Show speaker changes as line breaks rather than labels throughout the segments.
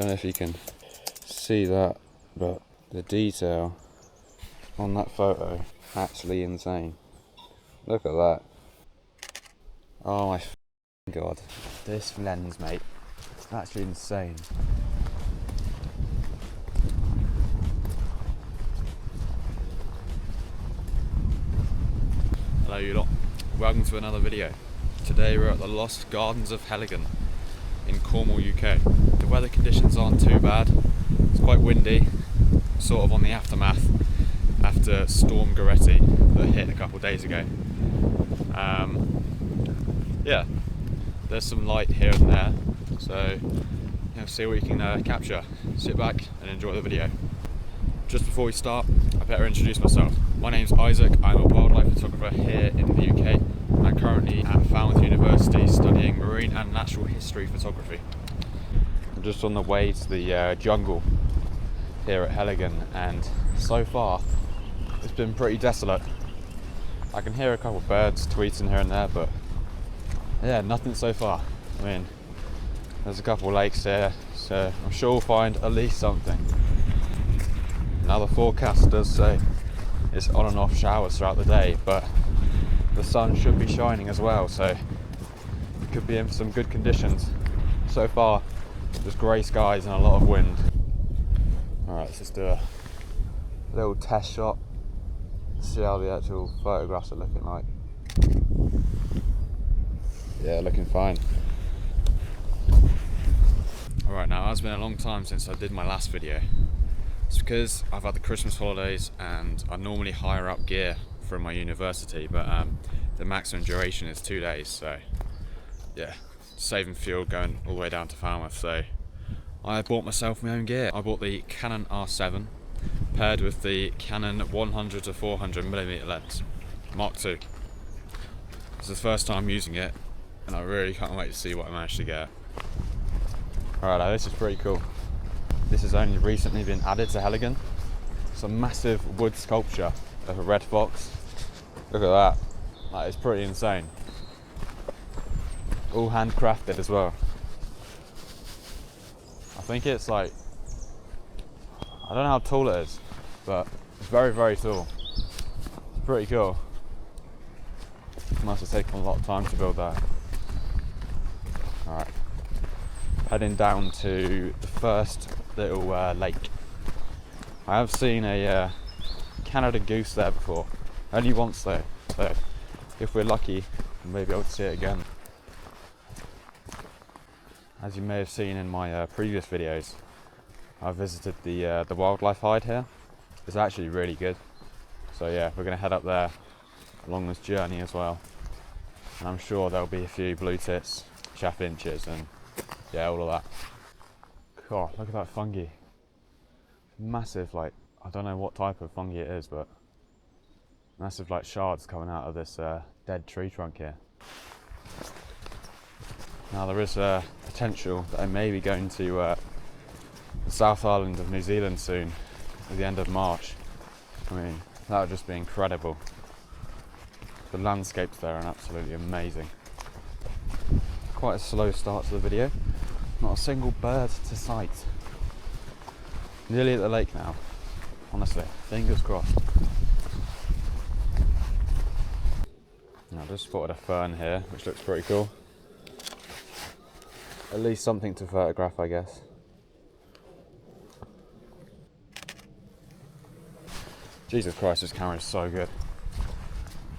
don't know if you can see that, but the detail on that photo, actually insane. Look at that. Oh my god. This lens, mate, it's actually insane. Hello you lot, welcome to another video. Today we're at the Lost Gardens of Heligan in Cornwall, UK. The weather conditions aren't too bad. It's quite windy, sort of on the aftermath after Storm Goretti that hit a couple of days ago. Yeah, there's some light here and there, so see what we can capture. Sit back and enjoy the video. Just before we start, I better introduce myself. My name's Isaac, I'm a wildlife photographer here in the UK. I'm currently at Falmouth University studying marine and natural history photography. I'm just on the way to the jungle here at Heligan, and so far it's been pretty desolate. I can hear a couple of birds tweeting here and there, but yeah, nothing so far. I mean, there's a couple of lakes here, so I'm sure we'll find at least something. Now the forecast does say it's on and off showers throughout the day, but the sun should be shining as well, so it could be in some good conditions. So far, just grey skies and a lot of wind. Alright, let's just do a little test shot, see how the actual photographs are looking like. Yeah, looking fine. Alright, now it's been a long time since I did my last video. It's because I've had the Christmas holidays and I normally hire up gear from my university, but the maximum duration is 2 days, so yeah, saving fuel going all the way down to Falmouth. So I bought myself my own gear. I bought the Canon R7 paired with the Canon 100 to 400mm lens, Mark II. It's the first time using it, and I really can't wait to see what I managed to get. Alright, this is pretty cool. This has only recently been added to Heligan. It's a massive wood sculpture of a red fox. Look at that. That is pretty insane. All handcrafted as well. I think it's like, I don't know how tall it is, but it's very, very tall. It's pretty cool. Must have taken a lot of time to build that. Alright. Heading down to the first little lake. I have seen a Canada goose there before. Only once though, so if we're lucky, we may be able to see it again. As you may have seen in my previous videos, I visited the wildlife hide here. It's actually really good. So yeah, we're going to head up there along this journey as well. And I'm sure there'll be a few blue tits, chaffinches, and yeah, all of that. God, look at that fungi. Massive, like, I don't know what type of fungi it is, but massive like shards coming out of this dead tree trunk here. Now there is potential that I may be going to the South Island of New Zealand soon, at the end of March. I mean, that would just be incredible. The landscapes there are absolutely amazing. Quite a slow start to the video. Not a single bird to sight. Nearly at the lake now. Honestly, fingers crossed. I just spotted a fern here, which looks pretty cool. At least something to photograph, I guess. Jesus Christ, this camera is so good.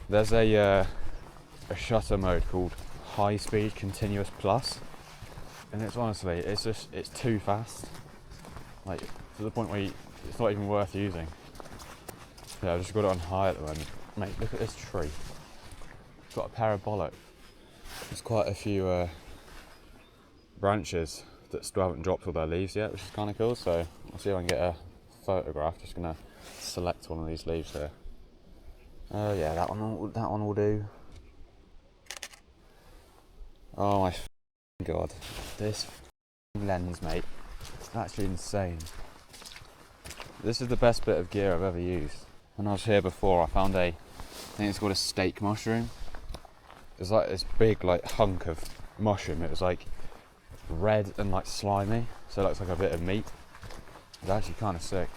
There's a shutter mode called High Speed Continuous Plus, and it's honestly, it's too fast. Like, to the point where it's not even worth using. Yeah, I've just got it on high at the moment. Mate, look at this tree. It's got a parabolic. There's quite a few branches that still haven't dropped all their leaves yet, which is kind of cool. So I'll see if I can get a photograph. Just gonna select one of these leaves here. Oh yeah, that one will do. Oh my god, this lens, mate, it's actually insane. This is the best bit of gear I've ever used. When I was here before, I found I think it's called a steak mushroom. It's like this big like hunk of mushroom. It was like red and like slimy, so it looks like a bit of meat. It's actually kind of sick.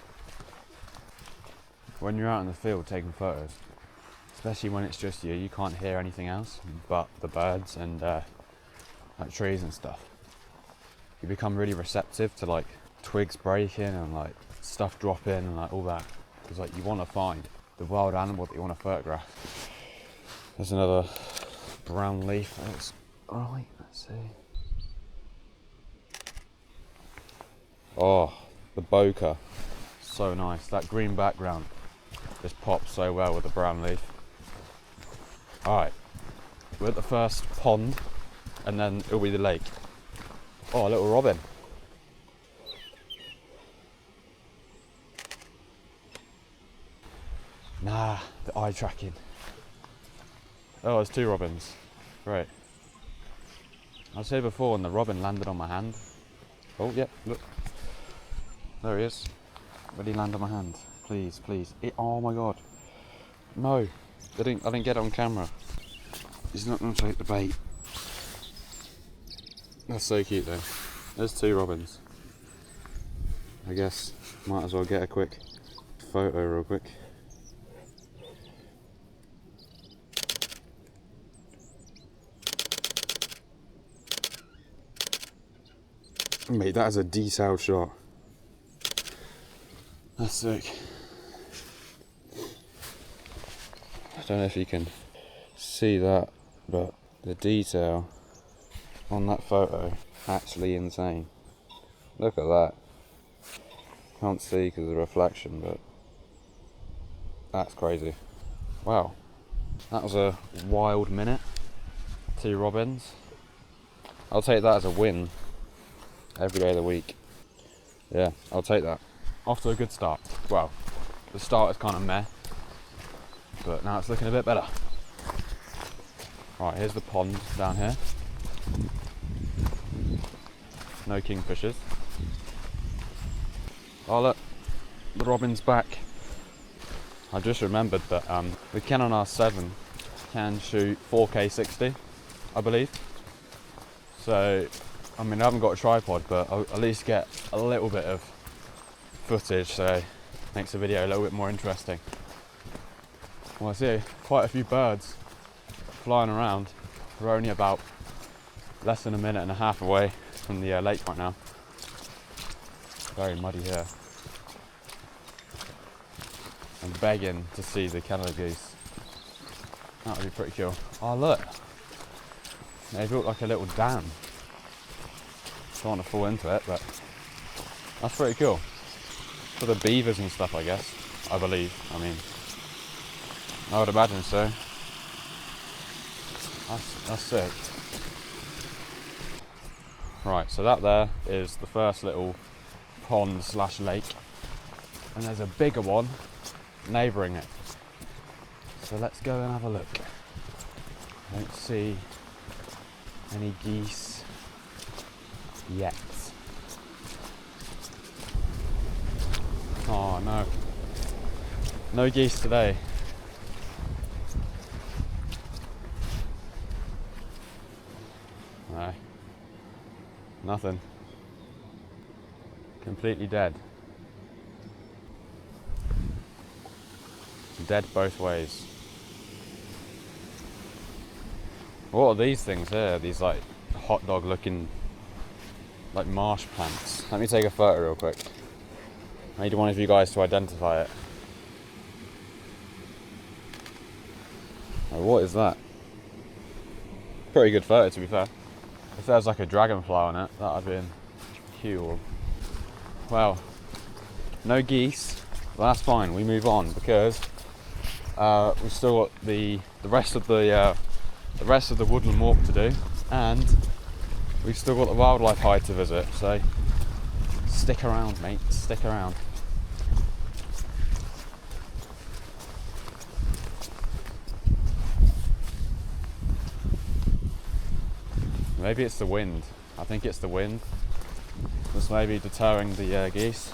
When you're out in the field taking photos, especially when it's just you can't hear anything else but the birds and like trees and stuff. You become really receptive to like twigs breaking and like stuff dropping and like all that, because like you want to find the wild animal that you want to photograph. There's another brown leaf. That's right. Let's see. Oh, the bokeh, so nice. That green background just pops so well with the brown leaf. All right, we're at the first pond, and then it'll be the lake. Oh, a little robin. Nah, the eye tracking. Oh, there's 2 robins. Great. I was here before and the robin landed on my hand. Oh, yeah, look. There he is. Where did he land on my hand? Please, please. Oh my god. No. I didn't get it on camera. He's not going to take the bait. That's so cute though. There's 2 robins. I guess might as well get a quick photo real quick. Mate, that is a detailed shot. That's sick. I don't know if you can see that, but the detail on that photo, actually insane. Look at that. Can't see because of the reflection, but that's crazy. Wow, that was a wild minute. 2 robins. I'll take that as a win every day of the week. Yeah, I'll take that. Off to a good start. Well, the start is kind of meh, but now it's looking a bit better. Right, here's the pond down here. No kingfishers. Oh look, the robin's back. I just remembered that the Canon R7 can shoot 4K 60, I believe. So, I mean, I haven't got a tripod, but I'll at least get a little bit of footage, so makes the video a little bit more interesting. Well, I see quite a few birds flying around. We're only about less than a minute and a half away from the lake right now. Very muddy here. I'm begging to see the Canada geese. That would be pretty cool. Oh look, they built like a little dam. Don't want to fall into it, but that's pretty cool. For the beavers and stuff, I guess. I believe. I mean, I would imagine so. That's sick. Right, so that there is the first little pond slash lake, and there's a bigger one neighbouring it. So let's go and have a look. I don't see any geese yet. Oh no. No geese today. No. Nothing. Completely dead. Dead both ways. What are these things here? These like hot dog looking like marsh plants. Let me take a photo real quick. I need one of you guys to identify it. Oh, what is that? Pretty good photo, to be fair. If there's like a dragonfly on it, that'd have been cool. Well, no geese. Well, that's fine. We move on because we've still got the rest of the woodland walk to do, and we've still got the wildlife hide to visit. So stick around, mate. Stick around. Maybe it's the wind. I think it's the wind that's maybe deterring the geese.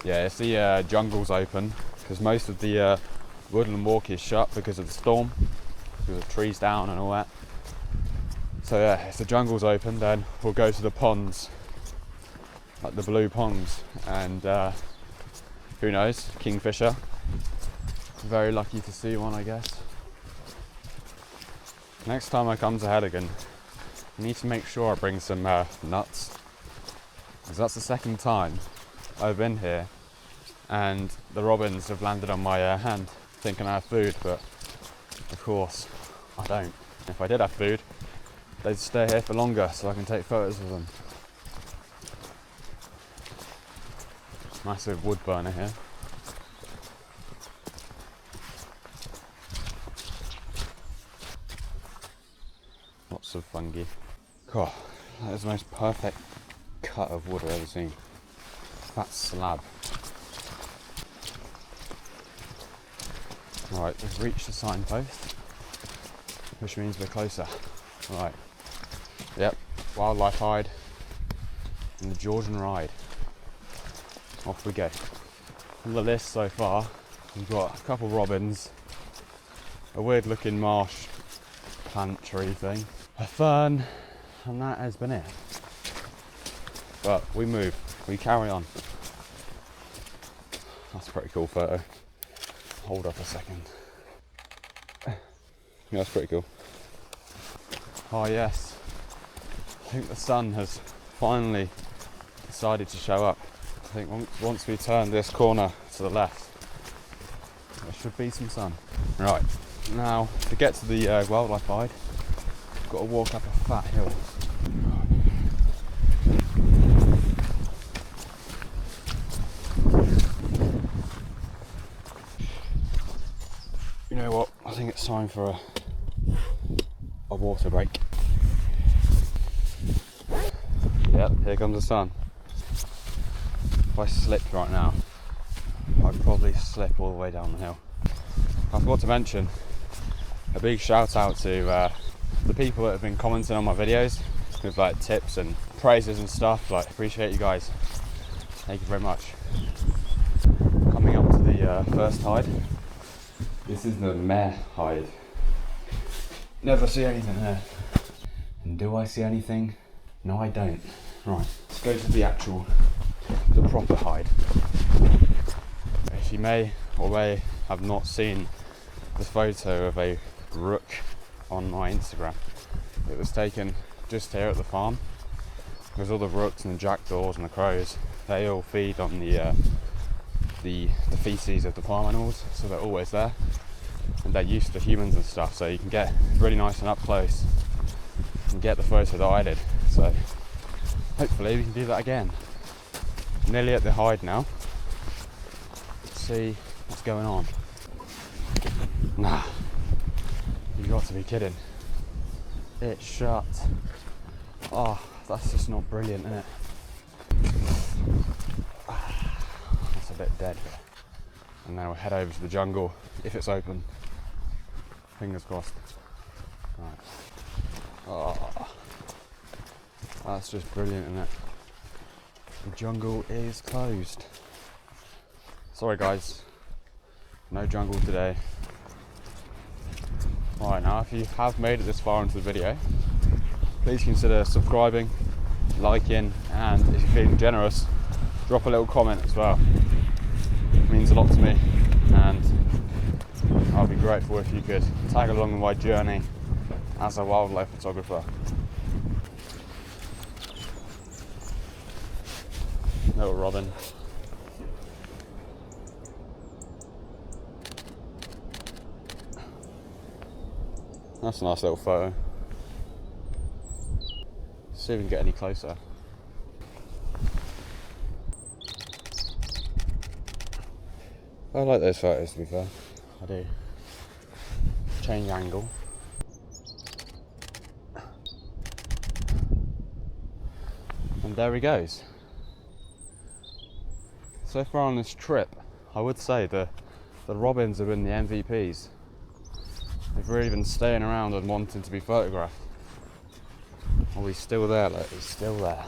Yeah, it's the jungle's open because most of the woodland walk is shut because of the storm, because of trees down and all that. So yeah, if the jungle's open, then we'll go to the ponds, like the blue ponds, and who knows, kingfisher. Very lucky to see one, I guess. Next time I come to Heligan, I need to make sure I bring some nuts, because that's the second time I've been here and the robins have landed on my hand thinking I have food, but of course I don't. If I did have food, they'd stay here for longer so I can take photos of them. Massive wood burner here. Lots of fungi. God, that is the most perfect cut of wood I've ever seen. That slab. Right, we've reached the signpost, which means we're closer. Right. Yep, wildlife hide and the Georgian ride. Off we go. On the list so far, we've got a couple robins, a weird looking marsh plant tree thing, a fern, and that has been it. But we move, we carry on. That's a pretty cool photo. Hold up a second. Yeah, that's pretty cool. Oh yes, I think the sun has finally decided to show up. I think once we turn this corner to the left, there should be some sun. Right, now to get to the wildlife hide, I've got to walk up a fat hill. You know what, I think it's time for a water break. Yep, here comes the sun. If I slipped right now, I'd probably slip all the way down the hill. I forgot to mention a big shout out to the people that have been commenting on my videos with like tips and praises and stuff. Like, appreciate you guys. Thank you very much. Coming up to the first hide. This is the mare hide. Never see anything here. And do I see anything? No, I don't. Right, let's go to the proper hide. If you may or may have not seen the photo of a rook on my Instagram, it was taken just here at the farm, because all the rooks and the jackdaws and the crows, they all feed on the feces of the farm animals, so they're always there and they're used to humans and stuff, so you can get really nice and up close and get the photo that I did. So hopefully we can do that again. Nearly at the hide now. Let's see what's going on. Nah, you got to be kidding. It's shut. Oh, that's just not brilliant, is it? That's a bit dead. And now we'll head over to the jungle, if it's open. Fingers crossed. Right. Oh, that's just brilliant, isn't it? The jungle is closed. Sorry guys, no jungle today. Alright, now if you have made it this far into the video, please consider subscribing, liking, and if you're feeling generous, drop a little comment as well. It means a lot to me, and I'll be grateful if you could tag along on my journey as a wildlife photographer. Little robin. That's a nice little photo. See if we can get any closer. I like those photos, to be fair. I do. Change angle. And there he goes. So far on this trip, I would say the robins have been the MVPs. They've really been staying around and wanting to be photographed. Oh, he's still there, look, he's still there.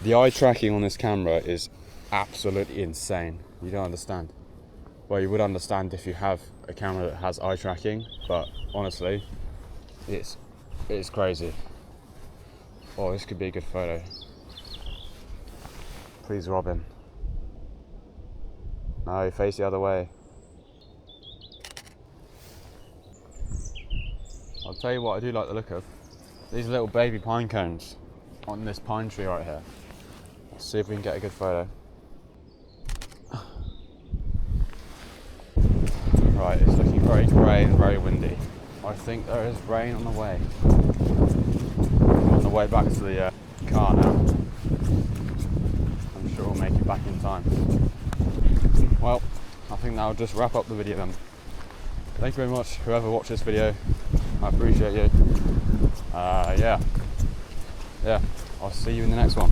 The eye tracking on this camera is absolutely insane. You don't understand. Well, you would understand if you have a camera that has eye tracking, but honestly, it's crazy. Oh, this could be a good photo. Please, Robin. No, face the other way. I'll tell you what I do like the look of. These little baby pine cones on this pine tree right here. Let's see if we can get a good photo. Right, it's looking very grey and very windy. I think there is rain on the way. I'm on the way back to the car now. I'm sure we'll make it back in time. Well, I think that'll just wrap up the video then. Thank you very much, whoever watched this video. I appreciate you. Yeah, I'll see you in the next one.